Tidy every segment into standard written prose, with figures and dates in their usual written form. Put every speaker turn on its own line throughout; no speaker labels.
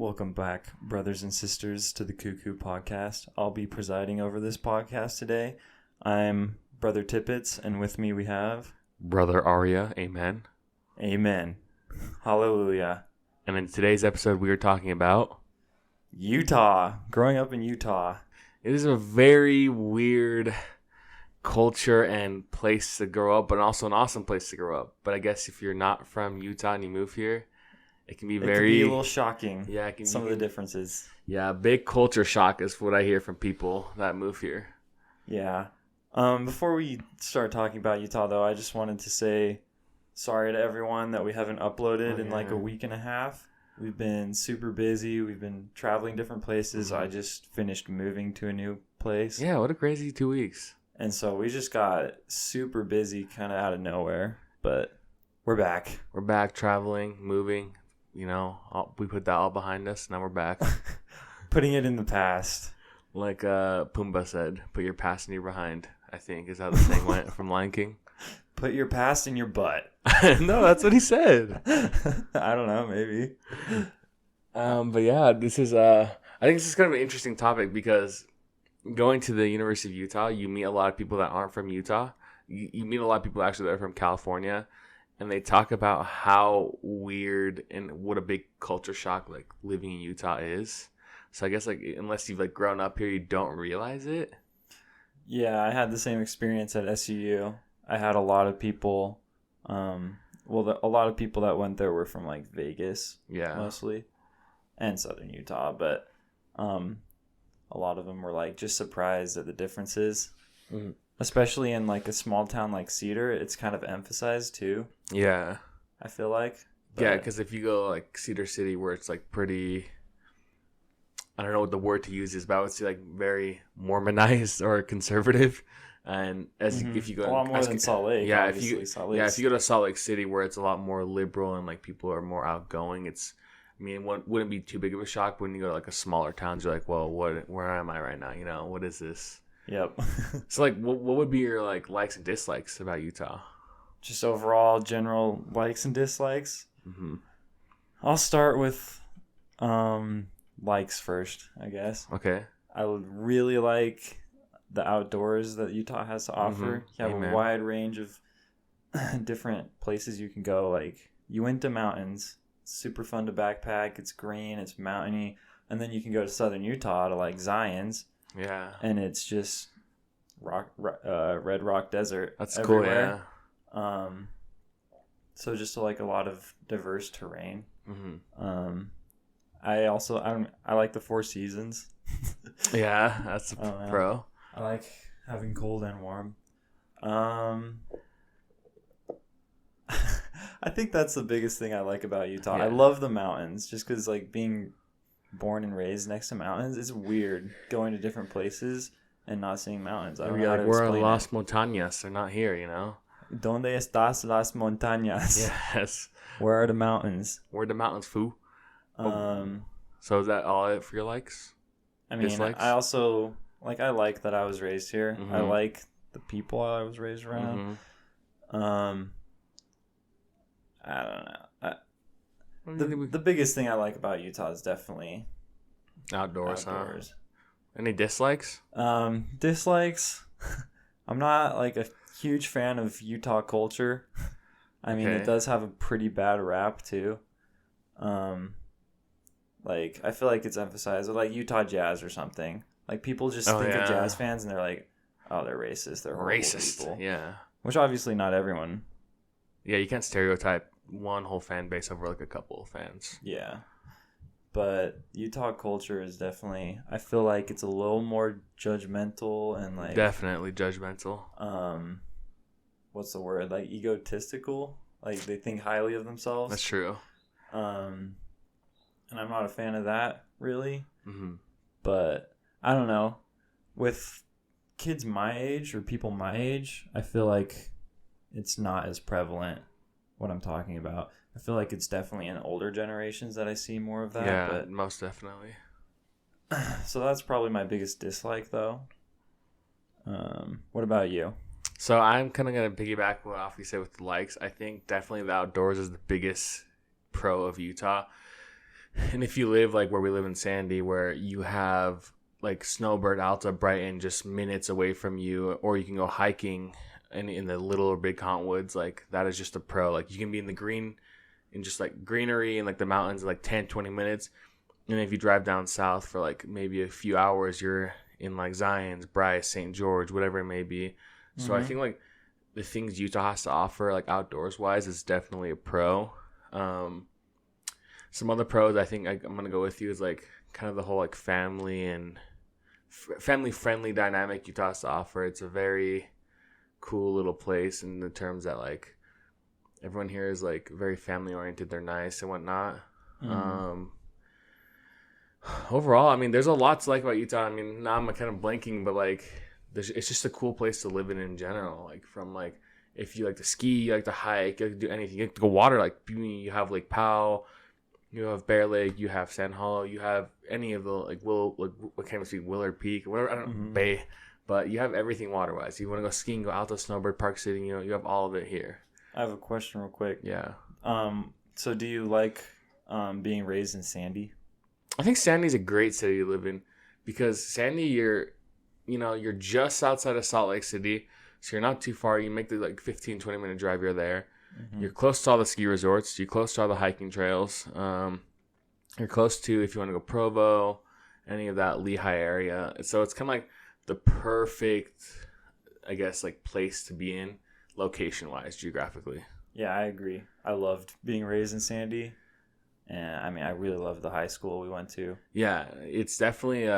Welcome back, brothers and sisters, to the Cuckoo Podcast. I'll be presiding over this podcast today. I'm Brother Tippets, and with me we have...
Brother Arya, amen.
Amen. Hallelujah.
And in today's episode, we are talking about...
Utah. Growing up in Utah.
It is a very weird culture and place to grow up, but also an awesome place to grow up. But I guess if you're not from Utah and you move here, it can be
It can be a little shocking.
Yeah, it can
some of the differences.
Yeah, big culture shock is what I hear from people that move here.
Yeah. Before we start talking about Utah, though, I just wanted to say sorry to everyone that we haven't uploaded in like a week and a half. We've been super busy. We've been traveling different places. I just finished moving to a new place.
Yeah, what a crazy 2 weeks.
And so we just got super busy kind of out of nowhere. But we're back.
We're back traveling, moving. You know, we put that all behind us. Now we're back.
Putting it in the past.
Like Pumbaa said, put your past in your behind, I think, is how the thing went from Lion King.
Put your past in your butt.
No, that's what he said.
I don't know, maybe.
But yeah, this is I think this is kind of an interesting topic because going to the University of Utah, you meet a lot of people that aren't from Utah. You meet a lot of people actually that are from California, and they talk about how weird and what a big culture shock like living in Utah is. So I guess like unless you've like grown up here, you don't realize it.
Yeah, I had the same experience at SUU. I had a lot of people, a lot of people that went there were from like Vegas, mostly, and Southern Utah. But a lot of them were like just surprised at the differences, especially in like a small town like Cedar. It's kind of emphasized too.
Yeah,
I feel like. But...
yeah, because if you go like Cedar City, where it's like pretty. I don't know what the word to use is, but I would say like very Mormonized or conservative. And if you go
a lot more than Salt Lake,
if you go to Salt Lake City where it's a lot more liberal and like people are more outgoing, it wouldn't be too big of a shock. But when you go to like a smaller towns, you're like, well, where am I right now? You know, what is this?
Yep.
So like, what would be your like likes and dislikes about Utah?
Just overall general likes and dislikes. Mm-hmm. I'll start with likes first, I guess.
Okay.
I would really like the outdoors that Utah has to offer. You have a wide range of different places you can go. Like you went to mountains, super fun to backpack. It's green, it's mountainy, and then you can go to Southern Utah to like Zion's.
Yeah,
and it's just red rock desert.
That's
everywhere. Cool. Yeah. So just like a lot of diverse terrain. Mm-hmm. I like the Four Seasons.
Yeah, that's a pro.
I like having cold and warm. I think that's the biggest thing I like about Utah. Yeah. I love the mountains just because, like, being born and raised next to mountains, it's weird going to different places and not seeing mountains. I don't know how to
we're
explain
Las Montañas. They're not here, you know?
¿Dónde estás las montañas?
Yes.
Where are the mountains?
Where are the mountains, foo? So is that all it for your likes?
I mean, dislikes? I also... Like, I like that I was raised here. Mm-hmm. I like the people I was raised around. Mm-hmm. I don't know. The biggest thing I like about Utah is definitely...
Outdoors. Huh? Any dislikes?
Dislikes? I'm not, like, a huge fan of Utah culture. I mean, It does have a pretty bad rap, too. Like, I feel like it's emphasized with, like, Utah Jazz or something. Like, people just think of jazz fans and they're like, oh, they're racist. They're horrible people.
Yeah.
Which obviously not everyone.
Yeah, you can't stereotype one whole fan base over like a couple of fans.
Yeah. But Utah culture is definitely, I feel like it's a little more judgmental and like.
Definitely judgmental.
What's the word? Like egotistical? Like they think highly of themselves.
That's true.
And I'm not a fan of that, really.
Mm-hmm.
But. I don't know. With kids my age or people my age, I feel like it's not as prevalent what I'm talking about. I feel like it's definitely in older generations that I see more of that.
Yeah,
but
most definitely.
So that's probably my biggest dislike, though. What about you?
So I'm kind of going to piggyback off you said with the likes. I think definitely the outdoors is the biggest pro of Utah. And if you live like where we live in Sandy, where you have like Snowbird, Alta, Brighton just minutes away from you, or you can go hiking in the little or big cottonwoods, like that is just a pro. Like you can be in the green and just like greenery and like the mountains in like 10, 20 minutes. And if you drive down south for like maybe a few hours, you're in like Zions, Bryce, St. George, whatever it may be. So I think like the things Utah has to offer, like outdoors wise, is definitely a pro. Some other pros I think I'm going to go with you is like kind of the whole like family and family friendly dynamic Utah has to offer. It's a very cool little place in the terms that like everyone here is like very family oriented. They're nice and whatnot. Overall, I mean, there's a lot to like about Utah. I mean, now I'm kind of blanking, but like it's just a cool place to live in general. Like from like if you like to ski, you like to hike, you like to do anything, you like to go water. Like you have Lake Powell, you have Bear Lake, you have Sand Hollow, you have any of the like what can't be Willard Peak or whatever, I don't know, Bay, but you have everything water wise. You want to go skiing, go out to Snowbird, Park City, you have all of it here.
I have a question real quick.
Yeah.
So do you like being raised in Sandy?
I think Sandy's a great city to live in because Sandy, you're just outside of Salt Lake City, so you're not too far. You make the like 15, 20 minute drive, you're there. You're close to all the ski resorts. You're close to all the hiking trails. You're close to, if you want to go Provo, any of that Lehigh area. So it's kind of like the perfect, I guess, like place to be in location-wise, geographically.
Yeah, I agree. I loved being raised in Sandy. And I mean, I really loved the high school we went to. Yeah,
it's definitely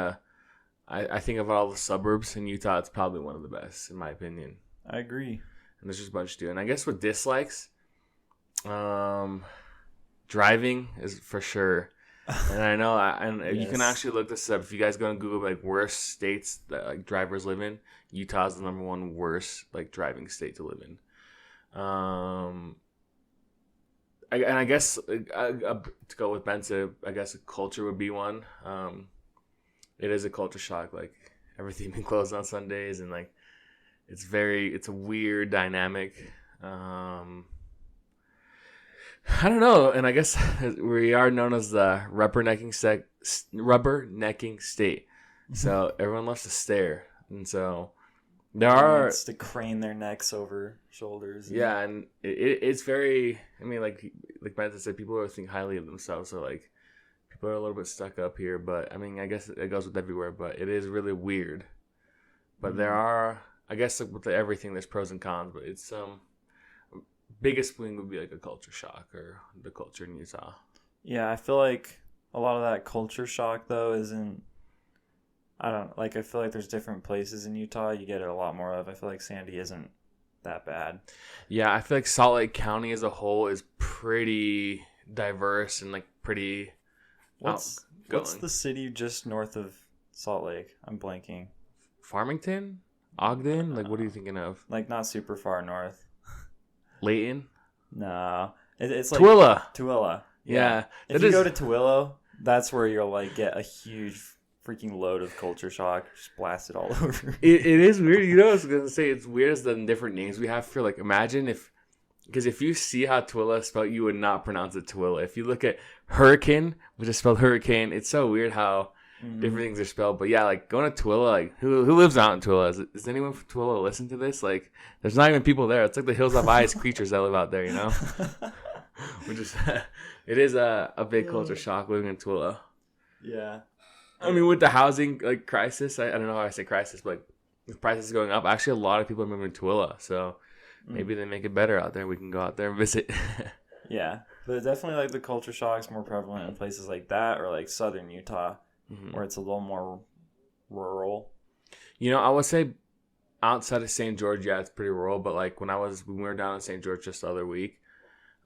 I think of all the suburbs in Utah, it's probably one of the best, in my opinion.
I agree.
And there's just a bunch to do. And I guess with dislikes, driving is for sure. And I know, yes. You can actually look this up. If you guys go on Google, like, worst states that, like, drivers live in, Utah's the number one worst, like, driving state to live in. I guess to go with Ben said, I guess culture would be one. It is a culture shock, like everything being closed on Sundays, and like it's a weird dynamic. I don't know, and I guess we are known as the rubbernecking state. So everyone loves to stare, and so there are
to crane their necks over shoulders.
Yeah, and it's very. I mean, like Ben said, people always think highly of themselves. So like, people are a little bit stuck up here. But I mean, I guess it goes with everywhere. But it is really weird. But there are, I guess, like with everything, there's pros and cons. But it's biggest thing would be like a culture shock or the culture in Utah.
Yeah, I feel like a lot of that culture shock though isn't. I feel like there's different places in Utah you get it a lot more of. I feel like Sandy isn't that bad.
Yeah, I feel like Salt Lake County as a whole is pretty diverse and like pretty
What's the city just north of Salt Lake? I'm blanking.
Farmington? Ogden? Like, what are you thinking of?
Like, not super far north.
Layton?
No. It's like...
Tooele.
Yeah. If you go to Tooele, that's where you'll, like, get a huge freaking load of culture shock just blasted all over.
It is weird. You know, I was going to say, it's weird as the different names we have for, like, imagine if... Because if you see how Tooele is spelled, you would not pronounce it Tooele. If you look at hurricane, which is spelled hurricane, it's so weird how different things are spelled. But yeah, like going to Tooele, like who lives out in Tooele? Is anyone from Tooele listen to this? Like, there's not even people there. It's like the Hills Have Eyes creatures that live out there, you know? Which is, it is a big culture shock living in Tooele.
Yeah.
I mean, with the housing like crisis, I don't know how I say crisis, but with prices going up, actually a lot of people are moving to Tooele. So maybe they make it better out there. We can go out there and visit.
Yeah, but definitely like the culture shock's more prevalent in places like that or like southern Utah, where it's a little more rural.
You know, I would say outside of St. George, yeah, it's pretty rural. But like when we were down in St. George just the other week,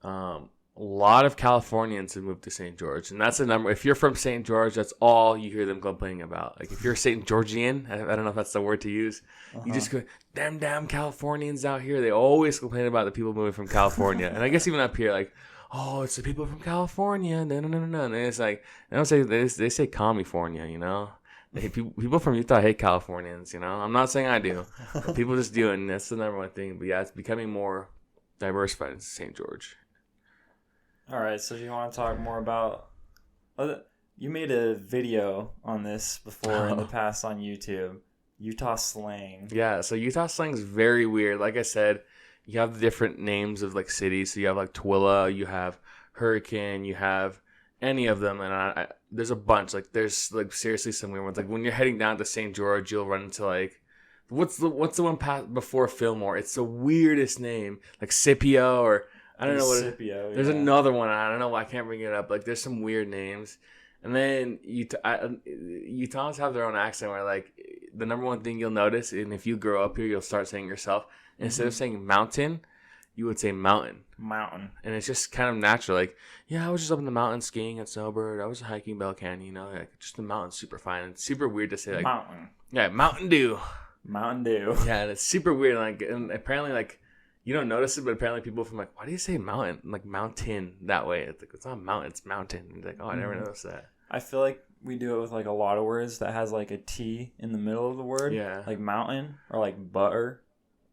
a lot of Californians have moved to St. George, and that's the number. If you're from St. George, that's all you hear them complaining about. Like if you're St. Georgian, I don't know if that's the word to use. You just go, damn Californians out here. They always complain about the people moving from California, and I guess even up here, like, oh, it's the people from California. No. And it's like they say California, you know. People from Utah hate Californians, you know. I'm not saying I do, but people just do, and that's the number one thing. But yeah, it's becoming more diversified in St. George.
All right, so do you want to talk more about You made a video on this before in the past on YouTube. Utah slang.
Yeah, so Utah slang is very weird. Like I said, you have the different names of like cities. So you have like Twilla, you have Hurricane, you have any of them, and there's a bunch. Like there's like seriously some weird ones. Like when you're heading down to St. George, you'll run into like what's the one before Fillmore? It's the weirdest name, like Scipio or I don't know what.
Scipio.
There's another one. I don't know why I can't bring it up. Like there's some weird names. And then Utahns have their own accent where, like, the number one thing you'll notice, and if you grow up here, you'll start saying yourself, instead of saying mountain, you would say mountain.
Mountain.
And it's just kind of natural. Like, yeah, I was just up in the mountains skiing at Snowbird. I was hiking Bell Canyon, you know, like, just the mountain's super fine. It's super weird to say, like,
mountain.
Yeah, Mountain Dew.
Mountain Dew.
Yeah, and it's super weird. Like, and apparently, like, you don't notice it, but apparently people from like, why do you say mountain? Like mountain that way? It's like, it's not mountain, it's mountain. And it's like, oh, I never noticed that.
I feel like we do it with like a lot of words that has like a T in the middle of the word.
Yeah.
Like mountain or like butter.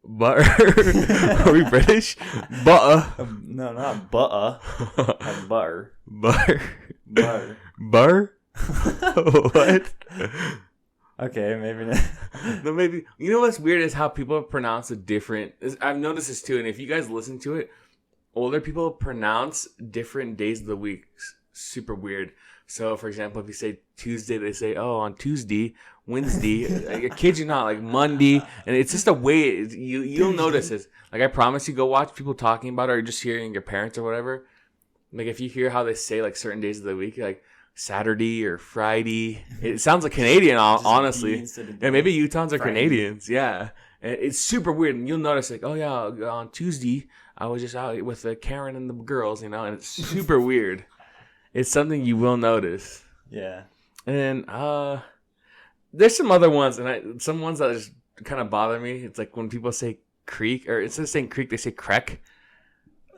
Butter? Are we British? Butter.
No, not butter. Like butter.
Butter.
Butter.
Butter? What?
Okay, maybe not.
No, maybe. You know what's weird is how people pronounce it different. I've noticed this too, and if you guys listen to it, older people pronounce different days of the week. Super weird. So, for example, if you say Tuesday, they say, oh, on Tuesday, Wednesday. I kid you not, like Monday. And it's just a way you'll notice this. Like, I promise you, go watch people talking about it or just hearing your parents or whatever. Like, if you hear how they say, like, certain days of the week, like, Saturday or Friday. It sounds like Canadian, honestly. And maybe Utahns are Friday. Canadians. Yeah. And it's super weird. And you'll notice, like, oh, yeah, on Tuesday, I was just out with Karen and the girls, you know, and it's super weird. It's something you will notice.
Yeah.
And there's some other ones, and some ones that just kind of bother me. It's like when people say creek, or instead of saying creek, they say crek.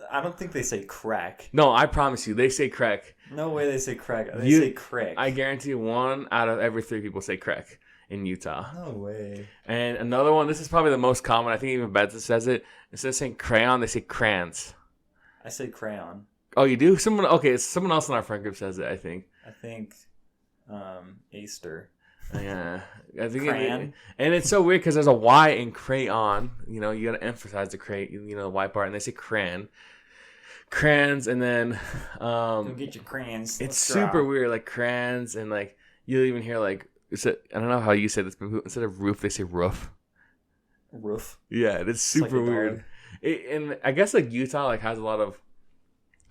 I don't think they say crack.
No, I promise you, they say crek.
No way they say crack. They say crack.
I guarantee 1 out of every 3 people say crek in Utah.
No way.
And another one, this is probably the most common. I think even Betsa says it. Instead of saying crayon, they say crayons.
I say crayon.
Oh, you do? Someone else in our friend group says it, I think.
I think Aster.
Yeah. I think and it's so weird because there's a Y in crayon. You know, you got to emphasize the the Y part, and they say crayon. Crayons, and then
go get your crayons.
It's super weird, like crayons, and like you'll even hear like I don't know how you say this, but instead of roof they say roof.
Roof.
Yeah, it's super weird. And I guess like Utah like has a lot of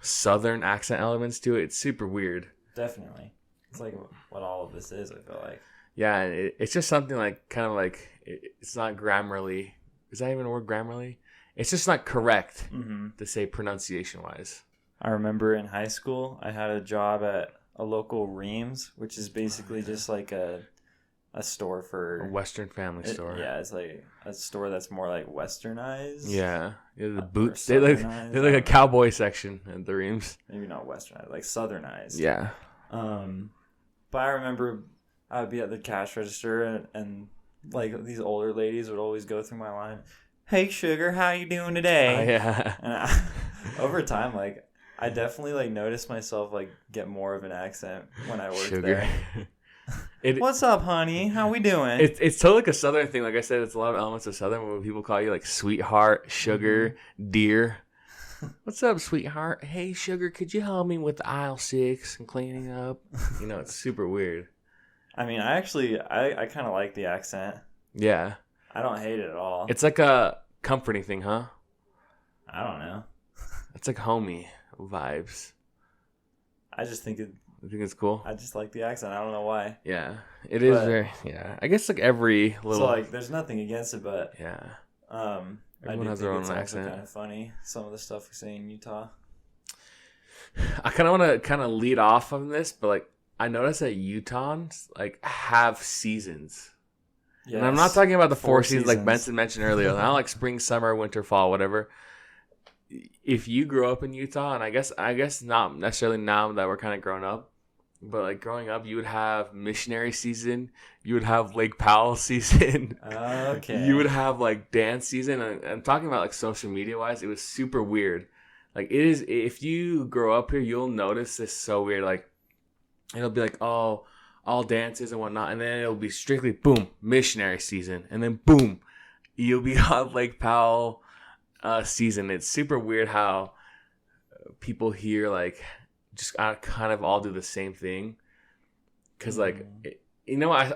southern accent elements to it. It's super weird.
Definitely, it's like what all of this is. I feel like.
Yeah, and it's just something like kind of like it's not grammarly. Is that even a word, grammarly? It's just not correct to say pronunciation-wise.
I remember in high school, I had a job at a local Reams, which is basically just like a store for...
A Western family store.
Yeah, it's like a store that's more like westernized.
Yeah, the boots. They're like a cowboy section at the Reams.
Maybe not westernized, like southernized.
Yeah.
But I remember I would be at the cash register and like these older ladies would always go through my line. Hey, sugar, how you doing today?
Yeah.
And over time, like, I definitely, like, noticed myself, like, get more of an accent when I worked there. What's up, honey? How we doing?
It's totally like a southern thing. Like I said, it's a lot of elements of southern when people call you, like, sweetheart, sugar, dear. What's up, sweetheart? Hey, sugar, could you help me with aisle 6 and cleaning up? You know, it's super weird.
I mean, I kind of like the accent.
Yeah.
I don't hate it at all.
It's like a comforting thing, huh?
I don't know.
It's like homey vibes.
I just think it.
You think it's cool?
I just like the accent. I don't know why.
Yeah, it is very. Yeah, I guess like every little.
So like, there's nothing against it, but
yeah.
Everyone has their own accent. Kind of funny. Some of the stuff we say in Utah.
I kind of want to lead off on this, but like I noticed that Utahns like have seasons. Yes. And I'm not talking about the four seasons like Benson mentioned earlier. Not like spring, summer, winter, fall, whatever. If you grow up in Utah, and I guess not necessarily now that we're kind of grown up, but like growing up, you would have missionary season, you would have Lake Powell season,
okay,
you would have like dance season. And I'm talking about like social media wise, it was super weird. Like it is, if you grow up here, you'll notice this so weird. Like it'll be like, oh, all dances and whatnot, and then it'll be strictly boom missionary season, and then boom, you'll be on Lake Powell season. It's super weird how people here like just kind of all do the same thing. Cause like,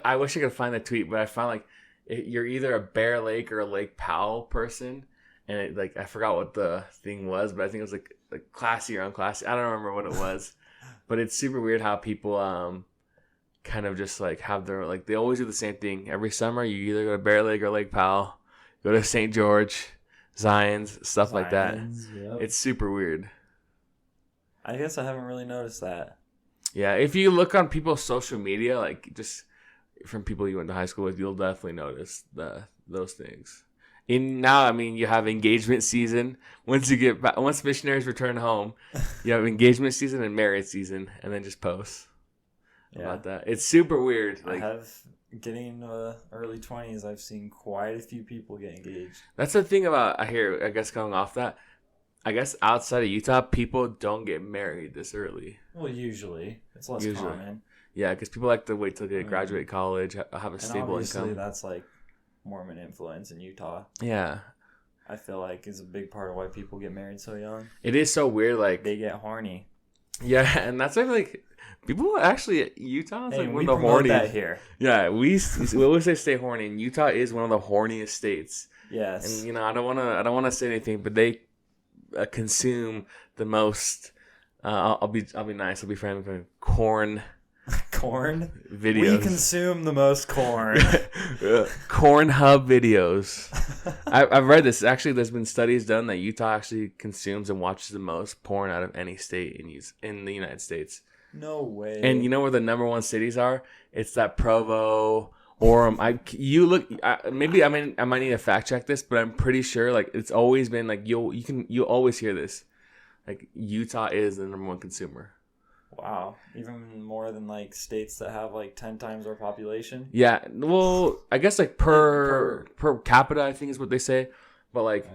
I wish I could find the tweet, but I found like you're either a Bear Lake or a Lake Powell person, and I forgot what the thing was, but I think it was like classy or unclassy. I don't remember what it was, but it's super weird how people kind of just like have their like they always do the same thing every summer. You either go to Bear Lake or Lake Powell, go to St. George, Zions, stuff like that. Yep. It's super weird.
I guess I haven't really noticed that.
Yeah, if you look on people's social media, like just from people you went to high school with, you'll definitely notice those things. Now, I mean, you have engagement season. Once missionaries return home, you have engagement season and marriage season, and then just posts about that. It's super weird.
Like, getting into early 20s, I've seen quite a few people get engaged.
That's the thing about, I guess going off that, I guess outside of Utah, people don't get married this early.
Well, usually. It's less common.
Yeah, because people like to wait till they graduate college, have a stable income.
That's like Mormon influence in Utah.
Yeah.
I feel like is a big part of why people get married so young.
It is so weird. Like
they get horny.
Yeah, and that's why like people actually Utah is like one of the horniest.
That here.
Yeah, we always say stay horny, and Utah is one of the horniest states.
Yes.
And I don't wanna say anything, but they consume the most. I'll be nice. I'll be friendly with corn.
Corn
videos.
We consume the most corn.
Cornhub videos. I've read this. Actually, there's been studies done that Utah actually consumes and watches the most porn out of any state in the United States.
No way.
And you know where the number one cities are? It's that Provo, Orem. I might need to fact check this, but I'm pretty sure like it's always been like you'll always hear this. Like Utah is the number one consumer.
Wow. Even more than like states that have like 10 times our population?
Yeah. Well, I guess like per capita, I think is what they say. But like,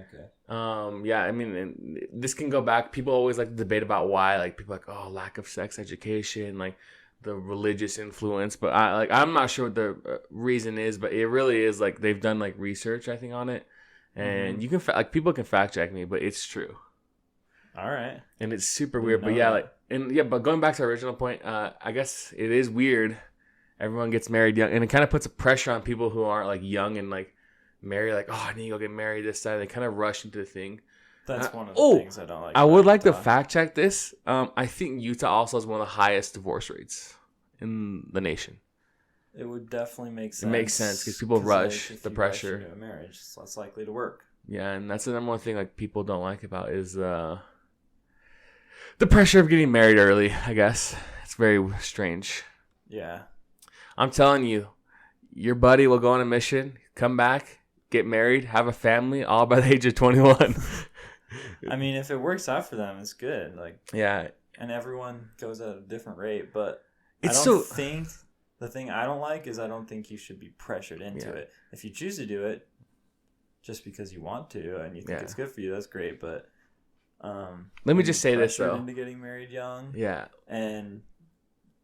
yeah, I mean, this can go back. People always like to debate about why, like people like, oh, lack of sex education, like the religious influence. But I'm not sure what the reason is, but it really is like they've done like research, I think, on it. And you can, people can fact check me, but it's true.
All right.
And it's super weird, but yeah, but going back to our original point, I guess it is weird. Everyone gets married young, and it kind of puts a pressure on people who aren't like young and like married. Like, oh, I need to go get married this time. They kind of rush into the thing.
That's one of the things I don't like.
I would like to fact check this. I think Utah also has one of the highest divorce rates in the nation.
It would definitely make sense.
It makes sense because people rush the pressure.
Rush into a marriage, it's less likely to work.
Yeah, and that's the number one thing like people don't like about is the pressure of getting married early, I guess. It's very strange.
Yeah.
I'm telling you, your buddy will go on a mission, come back, get married, have a family, all by the age of 21.
I mean, if it works out for them, it's good. Like,
yeah.
And everyone goes at a different rate, but the thing I don't like is I don't think you should be pressured into it. If you choose to do it just because you want to and you think it's good for you, that's great, but
let me just say this though.
Into getting married young.
Yeah.
And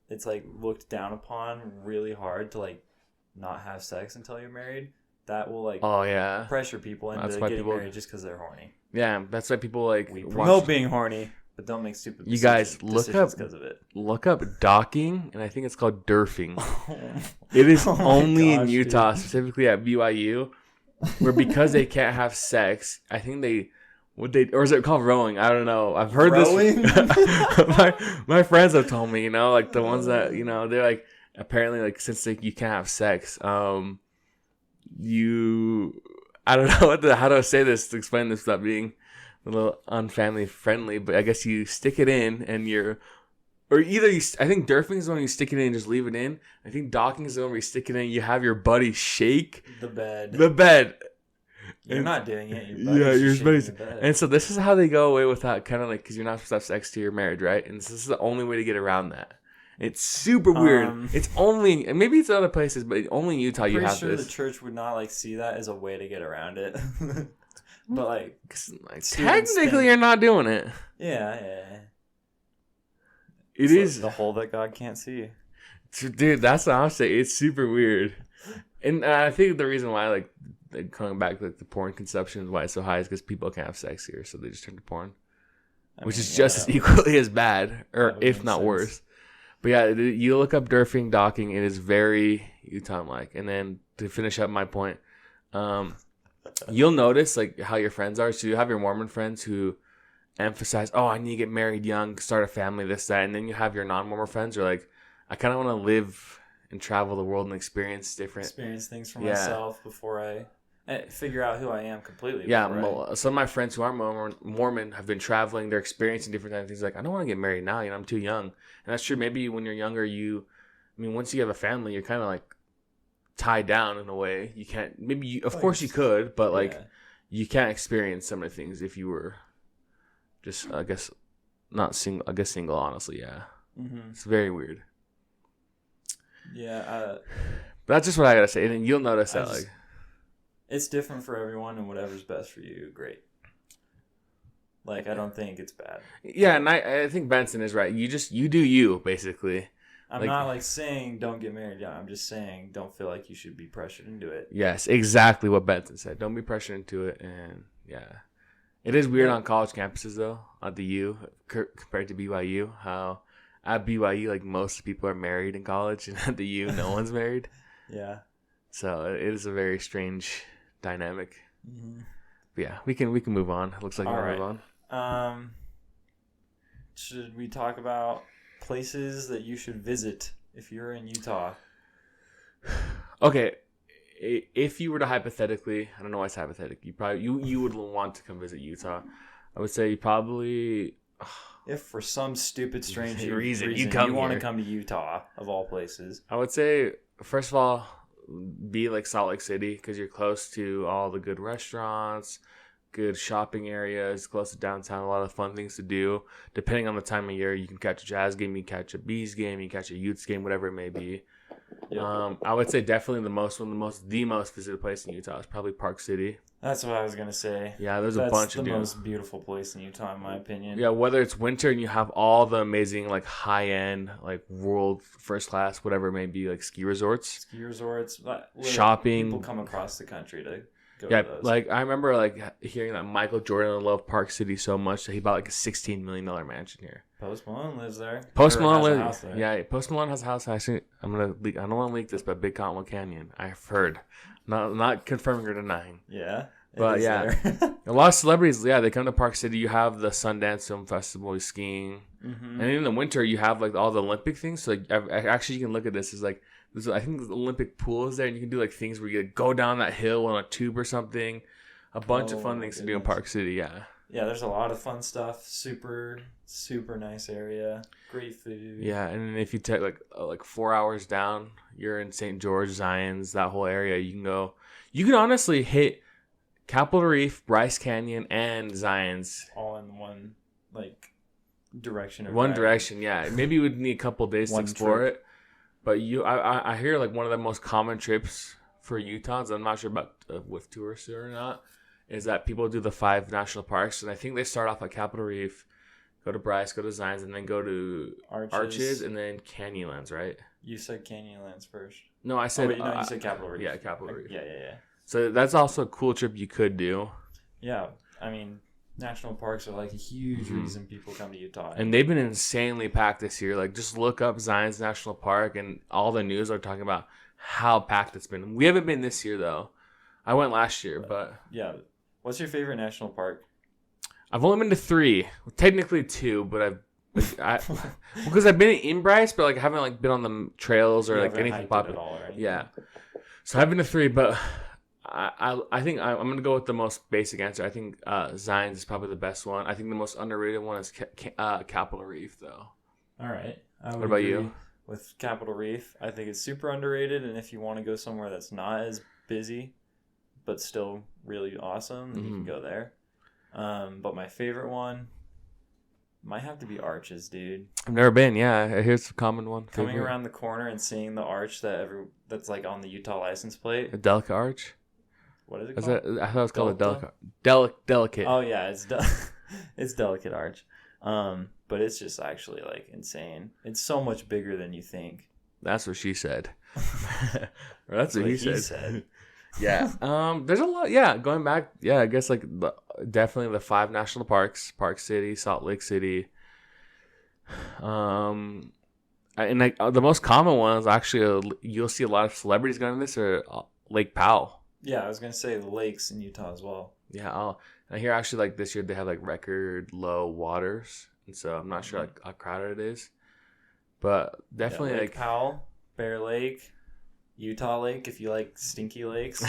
it's like looked down upon really hard to like not have sex until you're married. That will like pressure people into getting married just because they're horny.
Yeah, that's why people like
we promote being horny, but don't make stupid
decisions. You guys
look up
docking, and I think it's called derfing. It is only in Utah, specifically at BYU, where because they can't have sex, I think or is it called rowing? I don't know. I've heard
rowing?
This. my friends have told me, like the ones that, they're like, apparently like since you can't have sex, I don't know how to say this to explain this without being a little unfamily friendly, but I guess you stick it in and I think derfing is when you stick it in and just leave it in. I think docking is the one where you stick it in and you have your buddy shake
the bed. You're not doing it.
Your buddy's. And so this is how they go away without kind of like, because you're not supposed to have sex to your marriage, right? And this is the only way to get around that. It's super weird. It's only, maybe it's other places, but only in Utah you have this. I'm pretty sure
the church would not like see that as a way to get around it. But like
technically you're not doing it.
Yeah. It's the hole that God can't see.
Dude, that's what I'm saying. It's super weird. And I think the reason why, like coming back to the porn consumption is why it's so high is because people can't have sex here, so they just turn to porn. Which is just as equally as bad, or if not worse. But yeah, you look up durfing, docking, it is very Utah-like. And then to finish up my point, you'll notice like how your friends are. So you have your Mormon friends who emphasize, oh, I need to get married young, start a family, this, that. And then you have your non-Mormon friends who are like, I kind of want to live and travel the world and experience
things for myself before I figure out who I am completely.
Yeah, some of my friends who aren't Mormon have been traveling. They're experiencing different kinds of things. Like, I don't want to get married now. I'm too young. And that's true. Maybe when you're younger, once you have a family, you're kind of like tied down in a way. You can't. Of course you could, but like you can't experience some of the things if you were just, I guess, not single. I guess single. Honestly, yeah. Mm-hmm. It's very weird.
Yeah.
But that's just what I gotta say. And then you'll notice that like.
It's different for everyone, and whatever's best for you, great. Like, I don't think it's bad.
Yeah, and I think Benson is right. You do you, basically.
I'm not, saying don't get married. Yeah, I'm just saying don't feel like you should be pressured into it.
Yes, exactly what Benson said. Don't be pressured into it, and, yeah. It is weird on college campuses, though, at the U, compared to BYU, how at BYU, like, most people are married in college, and at the U, no one's married.
Yeah.
So, it is a very strange dynamic. Mm-hmm. But yeah, we can move on. It looks like we'll move
on. Should we talk about places that you should visit if you're in Utah?
Okay, if you were to hypothetically, I don't know why it's hypothetical. You would want to come visit Utah. I would say you probably.
If for some stupid, strange reason you want to come to Utah of all places,
I would say first of all. Be like Salt Lake City because you're close to all the good restaurants, good shopping areas, close to downtown, a lot of fun things to do. Depending on the time of year, you can catch a Jazz game, you can catch a Bees game, you can catch a Utes game, whatever it may be. Yep. I would say definitely the most visited place in Utah is probably Park City.
That's what I was gonna say.
Yeah, there's a bunch of
the most beautiful place in Utah, in my opinion.
Yeah, whether it's winter and you have all the amazing like high end, like world first class, whatever it may be, like ski resorts, shopping.
People come across the country to go
to
those.
Like I remember like hearing that Michael Jordan loved Park City so much that he bought like a $16 million mansion here.
Post Malone lives there.
Post Malone lives there. Yeah, Post Malone has a house. Actually, I don't want to leak this, but Big Cottonwood Canyon. I've heard, not confirming or denying.
Yeah.
But yeah, a lot of celebrities, they come to Park City. You have the Sundance Film Festival, skiing, and in the winter you have like all the Olympic things. So like, actually, you can look at this as like, I think the Olympic pool is there, and you can do like things where you go down that hill on a tube or something. A bunch of fun things to do in Park City. Yeah.
Yeah, there's a lot of fun stuff. Super, super nice area. Great food.
Yeah, and if you take like 4 hours down, you're in St. George, Zions, that whole area. You can go. You can honestly hit Capitol Reef, Bryce Canyon, and Zions
all in one direction.
One direction, yeah. Maybe you would need a couple days to explore it. But I hear like one of the most common trips for Utahns. I'm not sure about with tourists or not. Is that people do the 5 national parks, and I think they start off at Capitol Reef, go to Bryce, go to Zions, and then go to Arches and then Canyonlands, right?
You said Canyonlands first.
No, I said
you said Capitol Reef.
Yeah, Capitol Reef.
Yeah.
So that's also a cool trip you could do.
Yeah, I mean, national parks are like a huge reason people come to Utah.
And they've been insanely packed this year. Like, just look up Zions National Park, and all the news are talking about how packed it's been. We haven't been this year, though. I went last year, but...
Yeah. What's your favorite national park?
I've only been to 3. Well, technically 2, but because I've been in Bryce, but I haven't been on the trails or anything popular. Yeah. So I've been to 3, but I think I'm gonna go with the most basic answer. I think Zions is probably the best one. I think the most underrated one is Capitol Reef, though.
All right.
What about you?
With Capitol Reef, I think it's super underrated, and if you want to go somewhere that's not as busy, but still really awesome, then you can go there. But my favorite one might have to be Arches, dude.
I've never been. Yeah, here's a common one.
Coming around the corner and seeing the arch that's like on the Utah license plate.
A delicate arch.
What is it called?
I thought it was called a delicate.
Oh yeah, it's Delicate Arch. But it's just actually like insane. It's so much bigger than you think.
That's what she said. Or that's what he said. Yeah. There's a lot. Yeah. Going back. Yeah. I guess like definitely the 5 national parks: Park City, Salt Lake City. And like the most common ones actually, you'll see a lot of celebrities going to this are Lake Powell.
Yeah, I was gonna say the lakes in Utah as well.
Yeah. And I hear actually like this year they have like record low waters, and so I'm not sure like how crowded it is, but definitely
Lake Powell, Bear Lake, Utah Lake if you like stinky lakes.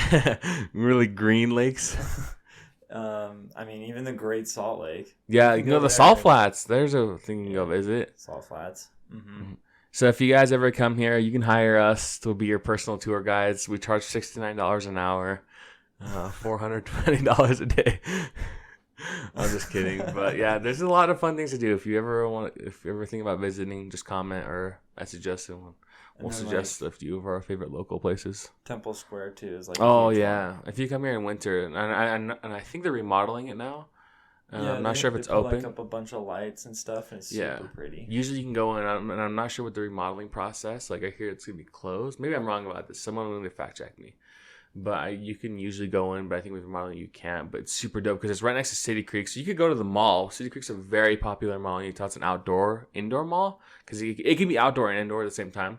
Really green lakes.
I mean, even the Great Salt Lake.
Yeah, you know the Salt Flats. There's a thing you can go visit.
Salt Flats. Mm-hmm.
So if you guys ever come here, you can hire us to be your personal tour guides. We charge $69 an hour, $420 a day. I'm just kidding, but yeah, there's a lot of fun things to do. If you ever think about visiting, just comment or message us, and we'll suggest a few of our favorite local places.
Temple Square too is like.
Oh yeah, if you come here in winter, and I think they're remodeling it now. I'm not sure if it's open.
Like up a bunch of lights and stuff, and it's super pretty.
Usually you can go in, and I'm not sure what the remodeling process. Like I hear it's gonna be closed. Maybe I'm wrong about this. Someone will fact check me. But you can usually go in, but I think with remodeling you can't. But it's super dope because it's right next to City Creek, so you could go to the mall. City Creek's a very popular mall in Utah. It's an indoor mall because it can be outdoor and indoor at the same time.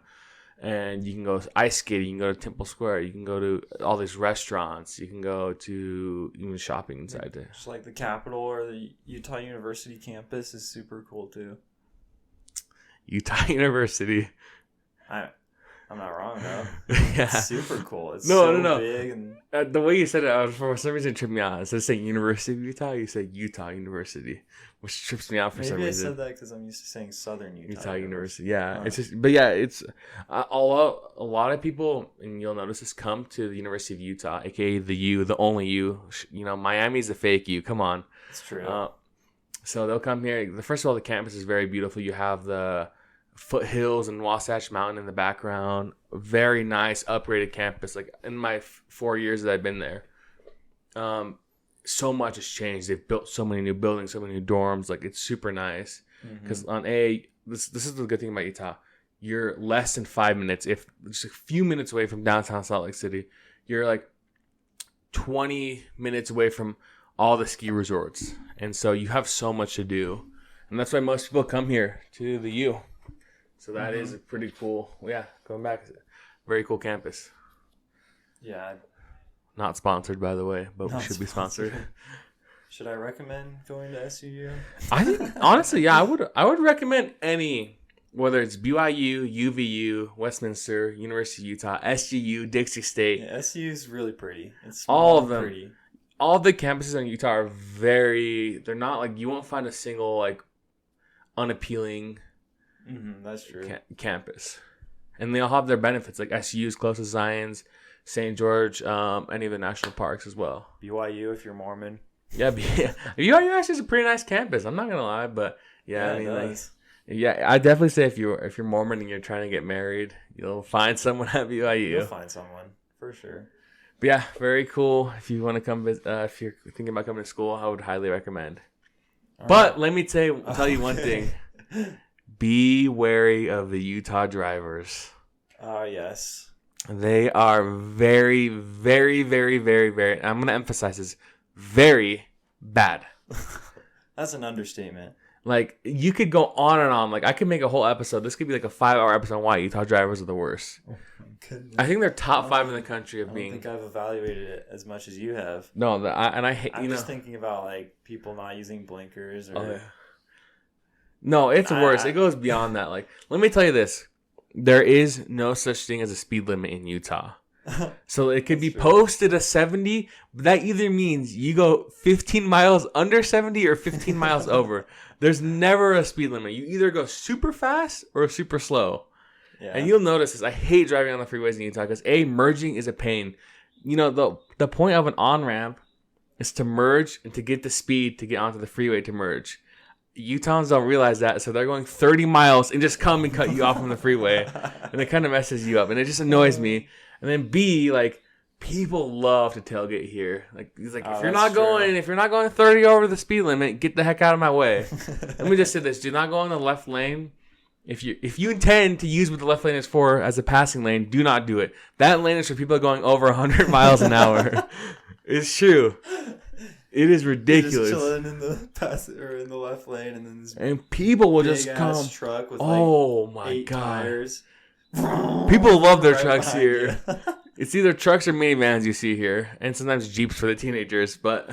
And you can go ice skating. You can go to Temple Square. You can go to all these restaurants. You can go to even shopping inside there.
Just like the Capitol or the Utah University campus is super cool too.
Utah University.
I'm not wrong though.
Yeah.
It's super cool. It's
no.
big and
the way you said it, for some reason, it tripped me out. Instead of saying University of Utah, you said Utah University, which trips me out for some reason.
Maybe I said that because I'm used to saying Southern
Utah University. Yeah, it's just, but yeah, it's a lot of people, and you'll notice this, come to the University of Utah, aka the U, the only U. You know, Miami's the fake U. Come on,
it's true.
So they'll come here. First of all, the campus is very beautiful. You have the foothills and Wasatch Mountain in the background. Very nice, upgraded campus. Like in my 4 years that I've been there, so much has changed. They've built so many new buildings, so many new dorms. Like it's super nice. Because this is the good thing about Utah. You're less than 5 minutes, if just a few minutes away from downtown Salt Lake City. You're like 20 minutes away from all the ski resorts, and so you have so much to do, and that's why most people come here to the U. So that is a pretty cool. Yeah, going back, very cool campus.
Yeah.
Not sponsored, by the way, but we should be sponsored.
Should I recommend going to SUU?
I think honestly, yeah, I would recommend any, whether it's BYU, UVU, Westminster, University of Utah, SGU, Dixie State.
Yeah, SUU is really pretty. It's
all of them.
Pretty.
All the campuses in Utah are they're not like, you won't find a single like unappealing
that's true.
Campus. And they all have their benefits, like SU is close to Zion's, St. George, any of the national parks as well.
BYU if you're Mormon.
Yeah, BYU actually is a pretty nice campus. I'm not gonna lie, but I mean, like, I definitely say if you're Mormon and you're trying to get married, you'll find someone at BYU.
You'll find someone for sure.
But yeah, very cool. If you want to come visit, if you're thinking about coming to school, I would highly recommend. But let me tell you one thing. Be wary of the Utah drivers.
Yes.
They are very, very, very, very, very, I'm going to emphasize this, very bad.
That's an understatement.
Like, you could go on and on. Like, I could make a whole episode. This could be like a 5-hour episode on why Utah drivers are the worst. Oh my goodness. I think they're top 5 in the country of being.
I don't think I've evaluated it as much as you have.
No, I hate.
I'm just thinking about like people not using blinkers or.
Oh, yeah. No, it's worse. It goes beyond that. Like, let me tell you this: there is no such thing as a speed limit in Utah. So it could be posted a 70, but that either means you go 15 miles under 70 or 15 miles over. There's never a speed limit. You either go super fast or super slow. Yeah. And you'll notice this. I hate driving on the freeways in Utah because merging is a pain. You know, the point of an on-ramp is to merge and to get the speed to get onto the freeway to merge. Utahns don't realize that, so they're going 30 miles and just come and cut you off from the freeway. And it kind of messes you up, and it just annoys me. And then B, like, People love to tailgate here. Like he's like, if you're not going 30 over the speed limit, get the heck out of my way. Let me just say this: do not go in the left lane. If you intend to use what the left lane is for as a passing lane, do not do it. That lane is for people going over 100 miles an hour. It's true. It is ridiculous.
You're just chilling in the left lane, and then this
people will just come.
Truck with
my
8
God.
tires.
People love their trucks here. It's either trucks or minivans you see here, and sometimes Jeeps for the teenagers. But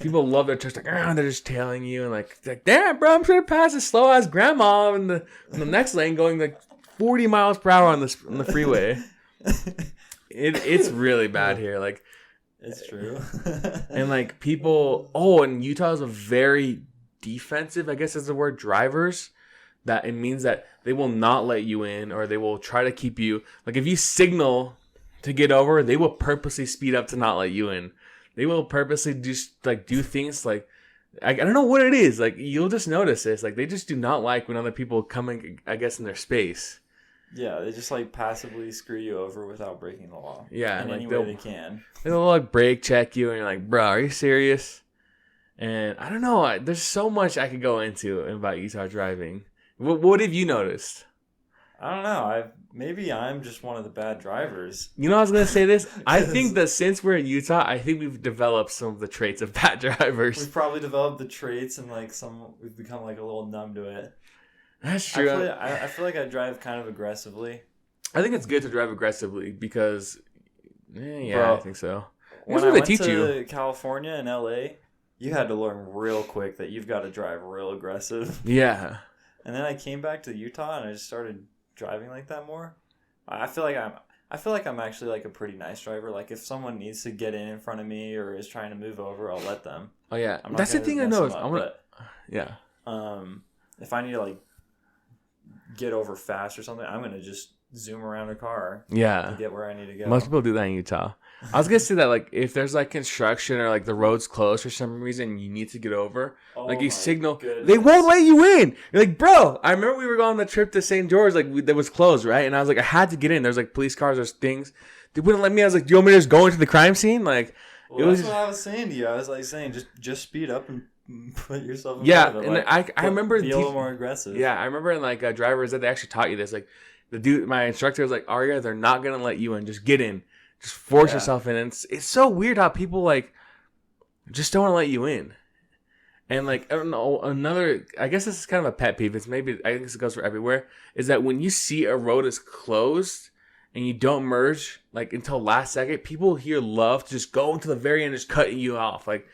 people love their trucks. Like, they're just tailing you, and like, damn, bro, I'm trying to pass a slow ass grandma in the next lane, going like 40 miles per hour on the freeway. It's really bad here. Like,
it's true.
And like people, and Utah is a very defensive, I guess is the word, drivers. That it means that they will not let you in, or they will try to keep you. Like if you signal to get over, they will purposely speed up to not let you in. They will purposely just like do things like I don't know what it is. Like you'll just notice this. Like they just do not like when other people come in, I guess, in their space.
Yeah, they just like passively screw you over without breaking the law.
Yeah,
in any way they can.
They'll like brake check you, and you're like, bro, are you serious? And I don't know. There's so much I could go into about Utah driving. What have you noticed?
I don't know. Maybe I'm just one of the bad drivers.
You know, I was going to say this. I think that since we're in Utah, I think we've developed some of the traits of bad drivers.
We've probably developed the traits, and like we've become like a little numb to it.
That's true.
I feel like I drive kind of aggressively.
I think it's good to drive aggressively because,
Bro,
I think so.
When I went to California and LA, you had to learn real quick that you've got to drive real aggressive.
Yeah.
And then I came back to Utah and I just started driving like that more. I feel like I'm actually like a pretty nice driver. Like if someone needs to get in front of me or is trying to move over, I'll let them.
Oh yeah, that's the thing I know.
If I need to like get over fast or something, I'm gonna just zoom around a car.
Yeah.
To get where I need to go.
Most people do that in Utah. I was gonna say that like if there's like construction or like the road's closed for some reason, you need to get over. Like you signal, they won't let you in. You're like, bro. I remember we were going on the trip to St. George, like that was closed, right? And I was like, I had to get in. There's like police cars, there's things. They wouldn't let me. I was like, do you want me to just go into the crime scene? Like,
that's what I was saying to you. I was like saying, just speed up and put yourself in
front
of it.
And like, I remember
be a little more aggressive.
Yeah, I remember in like drivers that they actually taught you this. Like the dude, my instructor was like, Arya, they're not gonna let you in. Just get in. Just force yourself in. And it's so weird how people like just don't want to let you in. And like I don't know, I guess this is kind of a pet peeve. I guess it goes for everywhere. Is that when you see a road is closed and you don't merge like until last second, people here love to just go into the very end and just cut you off. Like,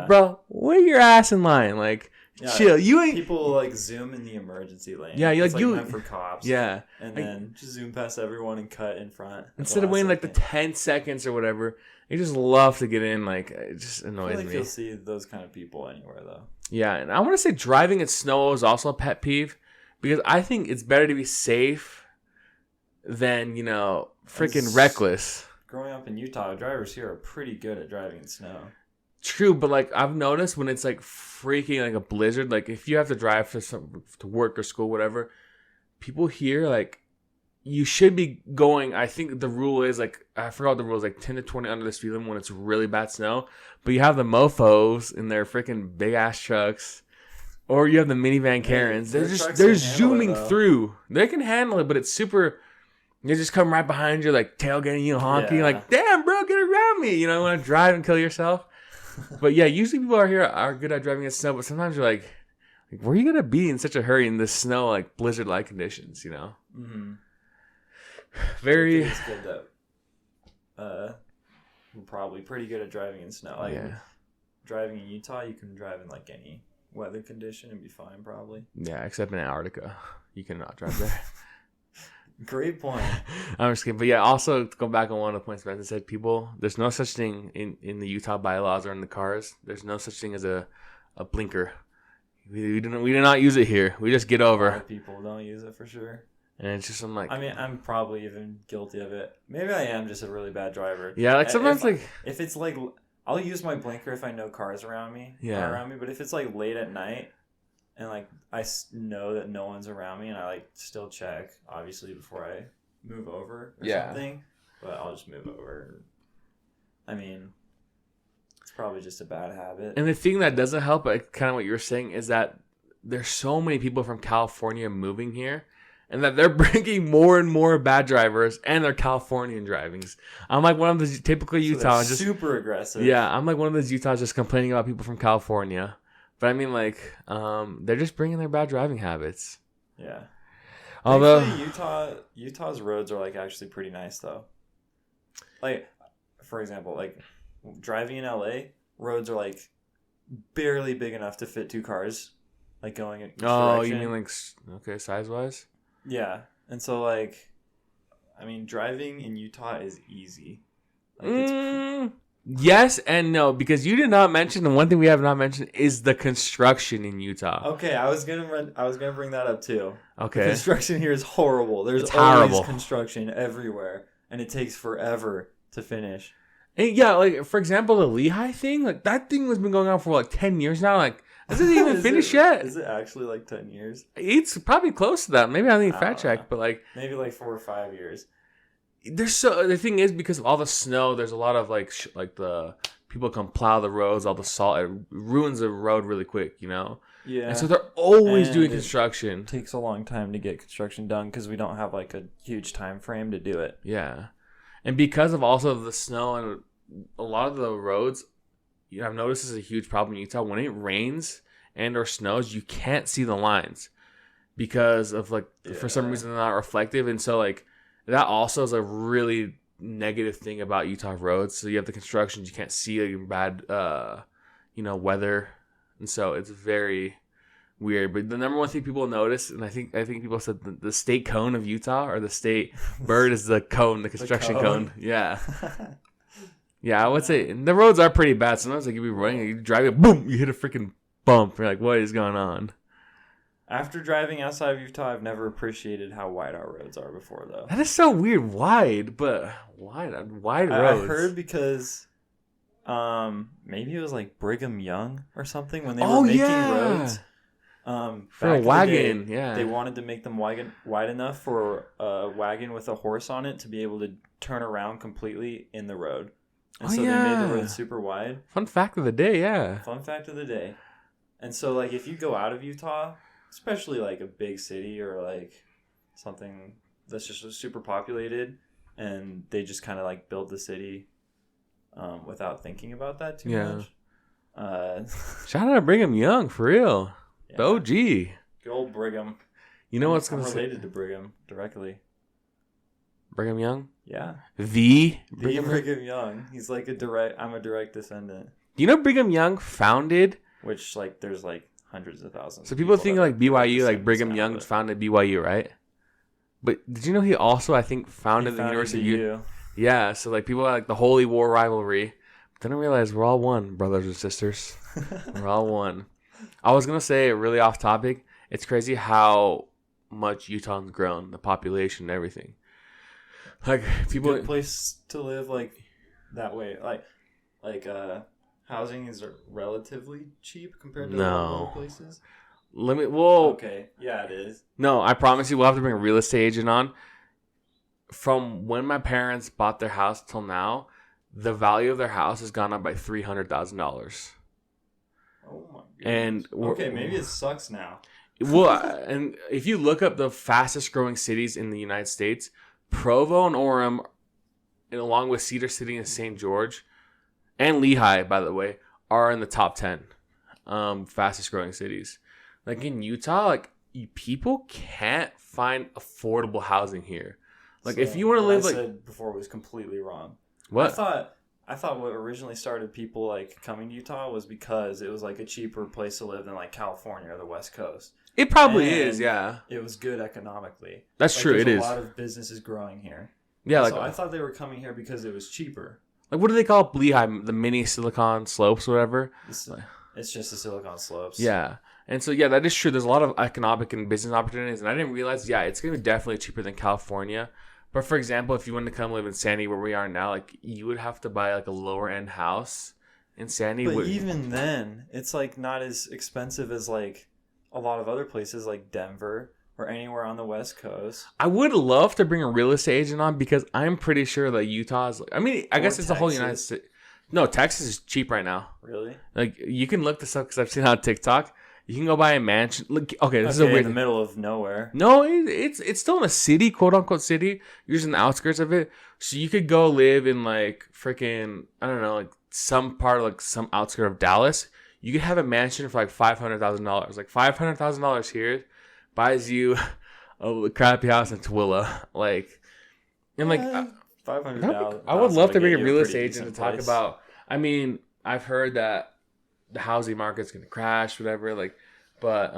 bro, wait your ass in line. Like, chill. You ain't.
People like zoom in the emergency lane.
Yeah,
it's like meant for cops.
Yeah,
and then just zoom past everyone and cut in front.
Instead of waiting like the 10 seconds or whatever, you just love to get in. Like, it just annoys me.
You'll see those kind of people anywhere though.
Yeah, and I want to say driving in snow is also a pet peeve because I think it's better to be safe than freaking reckless.
Growing up in Utah, drivers here are pretty good at driving in snow.
True, but like I've noticed when it's like freaking like a blizzard, like if you have to drive to work or school, whatever, people here like you should be going. I think the rule is like I forgot what the rule is, like 10 to 20 under the speed limit when it's really bad snow. But you have the mofos in their freaking big ass trucks, or you have the minivan Karens. They're zooming through. They can handle it, but it's super. They just come right behind you, like tailgating you, honking, like, damn, bro, get around me. You want to drive and kill yourself. But yeah, usually people are good at driving in snow, but sometimes you're like where are you gonna be in such a hurry in this snow, like blizzard-like conditions?
Mm-hmm.
Very.
It's good that we're probably pretty good at driving in snow. Like driving in Utah, you can drive in like any weather condition and be fine, probably.
Yeah, except in Antarctica, you cannot drive there.
Great point.
I'm just kidding. But yeah, also to go back on one of the points Benson said, there's no such thing in the Utah bylaws or in the cars. There's no such thing as a blinker. We do not use it here. We just get over.
A lot of people don't use it for sure.
And it's just
I'm probably even guilty of it. Maybe I am just a really bad driver.
Yeah, like sometimes
if it's like I'll use my blinker if I know cars around me. Yeah. Around me, but if it's like late at night. And, like, I know that no one's around me, and I, like, still check, obviously, before I move over or something. But I'll just move over. I mean, it's probably just a bad habit.
And the thing that doesn't help, like, kind of what you're saying, is that there's so many people from California moving here, and that they're bringing more and more bad drivers, and they're Californian drivings. I'm like one of the typical Utahs,
so just super aggressive.
Yeah, I'm like one of those Utahs just complaining about people from California. But I mean, like, they're just bringing their bad driving habits.
Yeah.
Although
Utah's roads are like actually pretty nice though. Like, for example, like driving in LA, roads are like barely big enough to fit 2 cars, like going in each direction.
You mean like, okay, size wise?
Yeah, and so like, I mean, driving in Utah is easy. Like
yes and no, because you did not mention the one thing we have not mentioned is the construction in Utah.
Okay, I was gonna bring that up too.
Okay,
the construction here is horrible. There's always construction everywhere, and it takes forever to finish.
And yeah, like for example, the Lehigh thing, like that thing has been going on for like 10 years now. Like, hasn't it even finished yet?
Is it actually like 10 years?
It's probably close to that. Maybe I need to fact check, but like
maybe like 4 or 5 years.
The thing is, because of all the snow, there's a lot of like the people come plow the roads, all the salt, it ruins the road really quick, you know.
Yeah.
And so they're always doing construction.
It takes a long time to get construction done because we don't have like a huge time frame to do it.
Yeah, and because of also the snow and a lot of the roads, you know, I've noticed this is a huge problem in Utah. When it rains and or snows, you can't see the lines because of like for some reason they're not reflective, and so like that also is a really negative thing about Utah roads. So you have the constructions, you can't see like, bad weather, and so it's very weird. But the number one thing people notice, and I think people said the state cone of Utah, or the state bird, is the cone, the construction cone. Yeah. Yeah, I would say the roads are pretty bad. Sometimes like you be running, you drive it, boom, you hit a freaking bump. You're like, what is going on?
After driving outside of Utah, I've never appreciated how wide our roads are before, though.
That is so weird. Wide roads.
I heard because maybe it was like Brigham Young or something when they were making roads.
For a wagon,
They wanted to make them wide enough for a wagon with a horse on it to be able to turn around completely in the road. And they made the road super wide.
Fun fact of the day, yeah.
Fun fact of the day. And so, like, if you go out of Utah, especially, like, a big city or, like, something that's just super populated, and they just kind of, like, build the city without thinking about that too much.
Shout out to Brigham Young, for real.
Yeah.
The OG.
Good old Brigham.
You know what's going to say?
Related to Brigham directly.
Brigham Young?
Yeah.
The
Brigham Young. He's like I'm a direct descendant.
Do you know Brigham Young founded?
Which, like, there's, like, hundreds of thousands.
So people think, like, BYU, like, Brigham Young founded BYU, right? But did you know he also, I think, founded the University of Utah? Yeah, so, like, people are like the Holy War rivalry. But then I realized we're all one, brothers and sisters. We're all one. I was going to say, really off topic, it's crazy how much Utah's grown, the population and everything. Like, people...
Good place to live, like, that way. Like housing is relatively cheap compared to other places.
Okay,
yeah, it is.
No, I promise you, we'll have to bring a real estate agent on. From when my parents bought their house till now, the value of their house has gone up by $300,000.
Oh my goodness.
And
okay, maybe it sucks now.
Well, and if you look up the fastest growing cities in the United States, Provo and Orem, and along with Cedar City and St. George, and Lehigh, by the way, are in the top 10 fastest growing cities. Like in Utah, like people can't find affordable housing here. Like so, if you want to live,
I
like
said before, was completely wrong.
What
I thought what originally started people like coming to Utah was because it was like a cheaper place to live than like California or the West Coast.
It probably is, yeah.
It was good economically.
That's like, true. It is.
A lot of businesses growing here.
Yeah,
like so I thought they were coming here because it was cheaper.
Like what do they call Lehigh? The mini Silicon Slopes, or whatever.
It's just the Silicon Slopes.
Yeah, and so yeah, that is true. There's a lot of economic and business opportunities, and I didn't realize. Yeah, it's gonna be definitely cheaper than California. But for example, if you wanted to come live in Sandy, where we are now, like you would have to buy like a lower end house in Sandy.
But even then, it's like not as expensive as like a lot of other places like Denver or anywhere on the West Coast.
I would love to bring a real estate agent on because I'm pretty sure that Utah is. I mean, I guess it's the whole United States. No, Texas is cheap right now.
Really?
Like, you can look this up because I've seen it on TikTok. You can go buy a mansion. Look, okay, this is a weird.
In the middle of nowhere.
No, it's still in a city, quote unquote city. You're just in the outskirts of it. So you could go live in like freaking, I don't know, like some part of like some outskirt of Dallas. You could have a mansion for like $500,000. Like $500,000 here buys you a crappy house in Tooele. Like, and like
$500.
I would love to bring a real estate agent to talk about. I mean, I've heard that the housing market's gonna crash, whatever. Like, but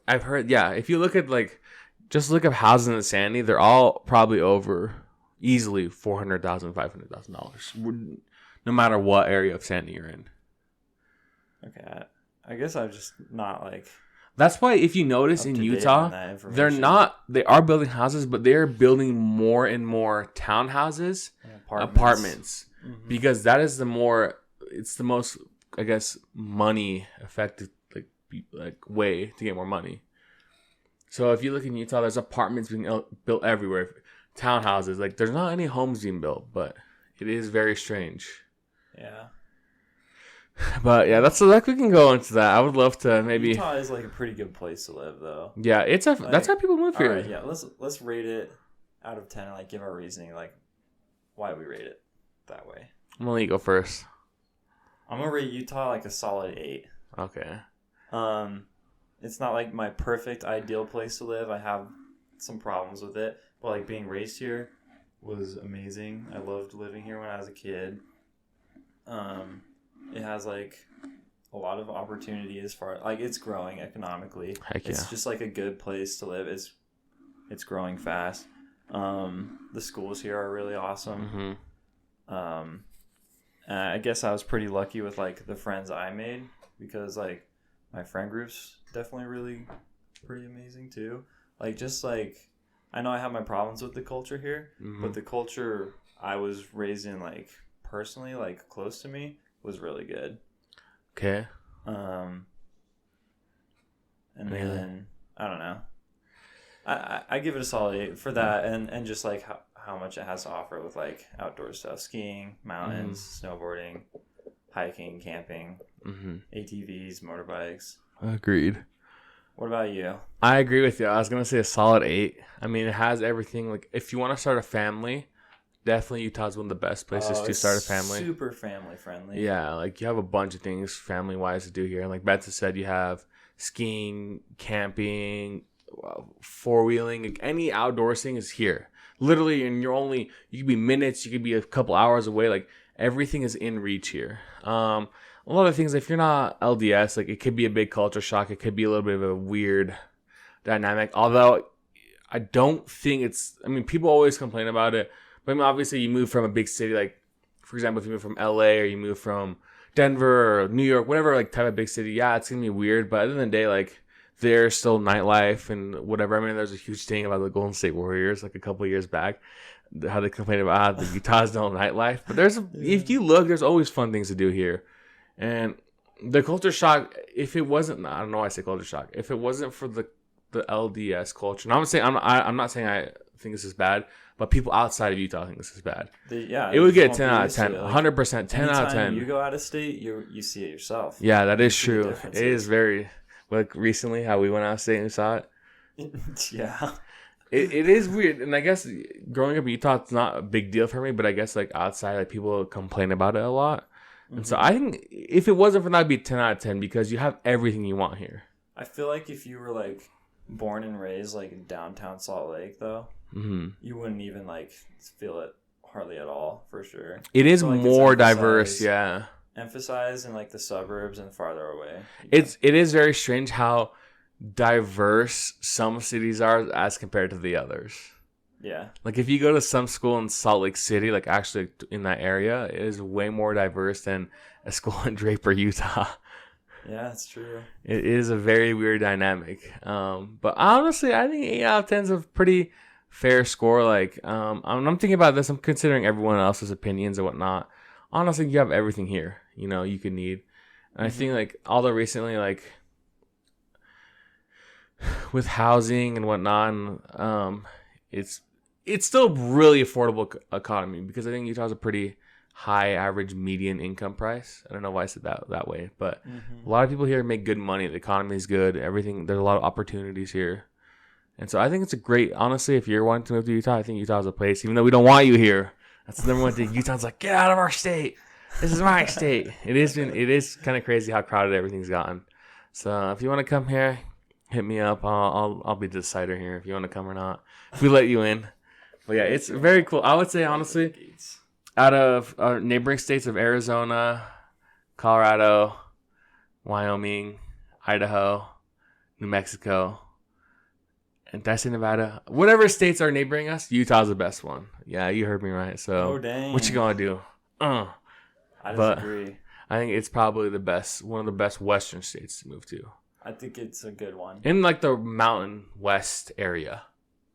I've heard, yeah. If you look at like, just look up houses in Sandy, they're all probably over easily $400,000, $500,000, no matter what area of Sandy you're in.
Okay, I guess I'm just not like.
That's why if you notice in Utah, they are building houses, but they're building more and more townhouses, apartments. Mm-hmm. Because that is it's the most, I guess, money effective like way to get more money. So if you look in Utah, there's apartments being built everywhere, townhouses. Like, there's not any homes being built, but it is very strange.
Yeah.
But yeah, that's we can go into that. I would love to maybe.
Utah is like a pretty good place to live, though.
Yeah, that's how people move here.
Right, yeah, let's rate it out of 10 and like give our reasoning, like why we rate it that way.
I'm gonna let you go first.
I'm gonna rate Utah like a solid 8.
Okay.
It's not like my perfect ideal place to live. I have some problems with it, but like being raised here was amazing. I loved living here when I was a kid. It has like a lot of opportunity as far like it's growing economically.
Heck yeah.
It's just like a good place to live. It's growing fast. The schools here are really awesome. Mm-hmm. I guess I was pretty lucky with like the friends I made because like my friend group's definitely really pretty amazing too. Like just like I know I have my problems with the culture here, mm-hmm. but the culture I was raised in like personally like close to me was really good.
Okay.
And then I don't know. I give it a solid 8 for that, and just like how much it has to offer with like outdoor stuff, skiing, mountains, snowboarding, hiking, camping, ATVs, motorbikes.
Agreed.
What about you?
I agree with you. I was gonna say a solid 8. I mean, it has everything. Like, if you want to start a family, definitely Utah's one of the best places to start a family.
Super family friendly.
Yeah, like you have a bunch of things family wise to do here. And like Betsy said, you have skiing, camping, 4-wheeling, like any outdoors thing is here. Literally, and you could be minutes, you could be a couple hours away. Like everything is in reach here. A lot of things, if you're not LDS, like it could be a big culture shock. It could be a little bit of a weird dynamic. Although I don't think people always complain about it. But I mean, obviously, you move from a big city, like, for example, if you move from LA or you move from Denver or New York, whatever like type of big city, yeah, it's going to be weird. But at the end of the day, like, there's still nightlife and whatever. I mean, there's a huge thing about the Golden State Warriors, like a couple of years back, how they complain about the Utah's no nightlife. But if you look, there's always fun things to do here. And the culture shock, if it wasn't, I don't know why I say culture shock. If it wasn't for the LDS culture, and I'm not saying I think this is bad, but people outside of Utah think this is bad. It would get 10 out of 10, 100%, 10 out of 10.
You go out of state, you see it yourself.
Yeah, that is true. It is very, like recently how we went out of state and we saw it.
Yeah.
It is weird. And I guess growing up in Utah, it's not a big deal for me, but I guess like outside, like people complain about it a lot. And so I think if it wasn't for that, it'd be 10 out of 10 because you have everything you want here.
I feel like if you were like born and raised like in downtown Salt Lake, though, you wouldn't even like feel it hardly at all, for sure.
It is more diverse, yeah.
Emphasized in like the suburbs and farther away.
It is very strange how diverse some cities are as compared to the others.
Yeah.
Like if you go to some school in Salt Lake City, like actually in that area, it is way more diverse than a school in Draper, Utah.
Yeah, that's true.
It is a very weird dynamic. But honestly, I think 8 out of 10 is a pretty fair score. Like, I'm thinking about this. I'm considering everyone else's opinions and whatnot. Honestly, you have everything here, you could need. And I think like although recently, like with housing and whatnot, it's still really affordable economy because I think Utah's a pretty high average median income price. I don't know why I said that way, but a lot of people here make good money. The economy is good. Everything. There's a lot of opportunities here. And so I think it's a great, honestly, if you're wanting to move to Utah, I think Utah's a place, even though we don't want you here. That's the number one thing. Utah's like, get out of our state. This is my state. It is kind of crazy how crowded everything's gotten. So if you want to come here, hit me up. I'll be the decider here if you want to come or not. If we let you in. But yeah, it's very cool. I would say, honestly, out of our neighboring states of Arizona, Colorado, Wyoming, Idaho, New Mexico, and did I say Nevada? Whatever states are neighboring us, Utah's the best one. Yeah, you heard me right. So, what you gonna do? I disagree. I think it's probably the best, one of the best Western states to move to.
I think it's a good one.
In like the Mountain West area.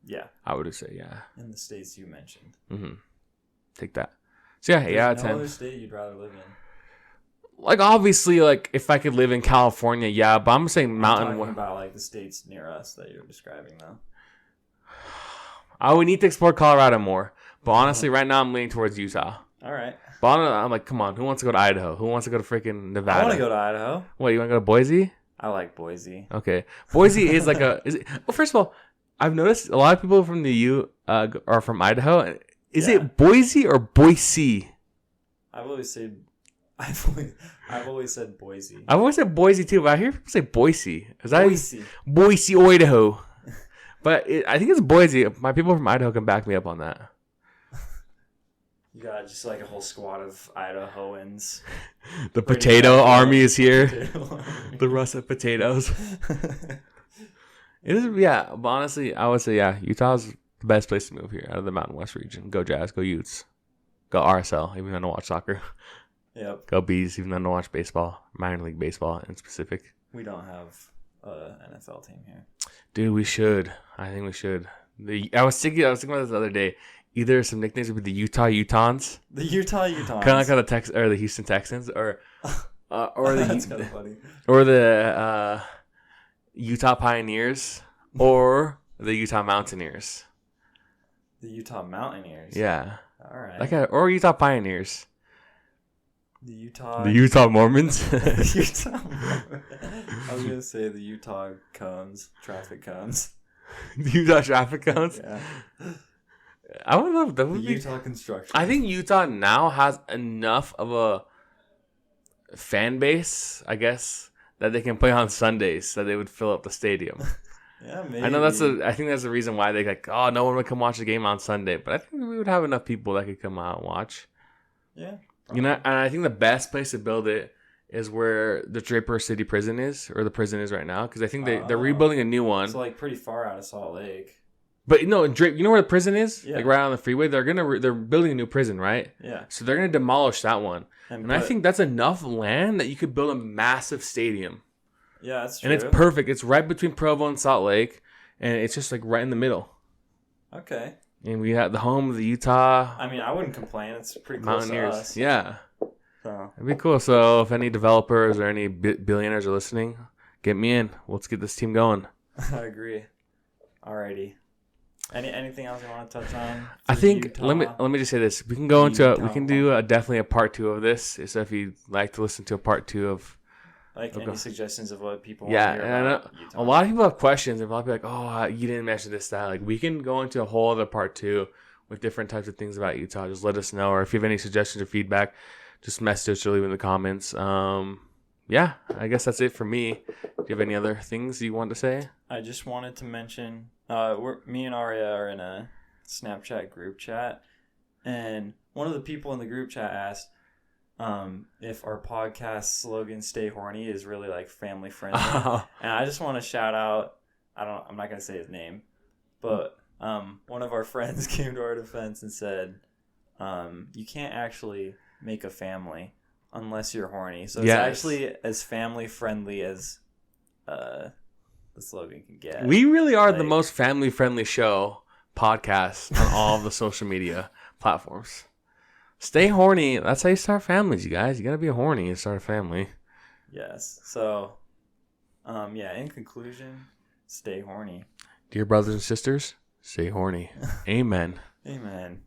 Yeah.
I would say, yeah.
In the states you mentioned.
Mm-hmm. Take that. So yeah,
There's
10.
No other state you'd rather live in.
Like obviously, like if I could live in California, yeah, but I'm saying Mountain.
I'm talking about like the states near us that you're describing, though.
I would need to explore Colorado more, but honestly, right now I'm leaning towards Utah.
All right.
But I'm like, come on, who wants to go to Idaho? Who wants to go to freaking Nevada?
I want to go to Idaho.
What, you want to go to Boise?
I like Boise.
Okay, Boise is like a. Is it? Well, first of all, I've noticed a lot of people from the U are from Idaho. Is it Boise or Boise?
I've always said Boise.
I've always said Boise too, but I hear people say Boise.
Boise,
Idaho. But I think it's Boise. My people from Idaho can back me up on that.
You got just like a whole squad of Idahoans.
The potato army is here. The russet potatoes. It is, yeah. But honestly, I would say, yeah, Utah's the best place to move here out of the Mountain West region. Go Jazz, go Utes, go RSL, even though I don't watch soccer.
Yep.
Go Bees, even though I don't watch baseball, minor league baseball in specific.
We don't have an NFL team here.
Dude, we should. I think we should. I was thinking about this the other day. Either some nicknames would be the Utah Utahns.
The Utah Utahns.
Kind of like the Houston Texans, or
that's kind of funny.
Or the Utah Pioneers, or the Utah Mountaineers.
The Utah Mountaineers.
Yeah.
All right.
Or Utah Pioneers.
The Utah
Mormons.
The Utah Mormons. I was gonna say the Utah cones, traffic cones.
The Utah traffic cones.
Yeah.
I would love that. Would be
Utah construction.
I think Utah now has enough of a fan base, I guess, that they can play on Sundays, that they would fill up the stadium.
Yeah, maybe.
I know I think that's the reason why they like, oh, no one would come watch the game on Sunday. But I think we would have enough people that could come out and watch.
Yeah.
Probably. You know, and I think the best place to build it is where the Draper City Prison is, or the prison is right now, because I think they're rebuilding a new one.
It's like pretty far out of Salt Lake.
But no, Drake, you know where the prison is?
Yeah.
Like right on the freeway. They're building a new prison, right?
Yeah.
So they're gonna demolish that one, and I think that's enough land that you could build a massive stadium.
Yeah, that's true.
And it's perfect. It's right between Provo and Salt Lake, and it's just like right in the middle.
Okay.
And we have the home of the Utah.
I mean, I wouldn't complain. It's pretty close to us.
Yeah.
So
It'd be cool. So if any developers or any billionaires are listening, get me in. Let's get this team going.
I agree. Alrighty. Anything else you want to touch on?
I think Utah? let me just say this. We can go into we can do definitely a part 2 of this. So if you'd like to listen to a part 2 of
any suggestions of what people
want
to hear
and
about Utah.
A lot of people have questions and a lot of people are like, oh, you didn't mention this, that. Like we can go into a whole other part 2 with different types of things about Utah. Just let us know, or if you have any suggestions or feedback, just message us or leave in the comments. Yeah, I guess that's it for me. Do you have any other things you want to say? I
just wanted to mention, me and Aria are in a Snapchat group chat, and one of the people in the group chat asked if our podcast slogan "Stay Horny" is really like family friendly. And I just want to shout out. I'm not gonna say his name, but one of our friends came to our defense and said, "You can't actually make a family unless you're horny." So it's actually as family friendly as the slogan can get. We really are the most family friendly podcast on all of the social media platforms. Stay horny. That's how you start families, you guys. You gotta be horny and start a family. Yes. So, in conclusion, stay horny. Dear brothers and sisters, stay horny. Amen. Amen.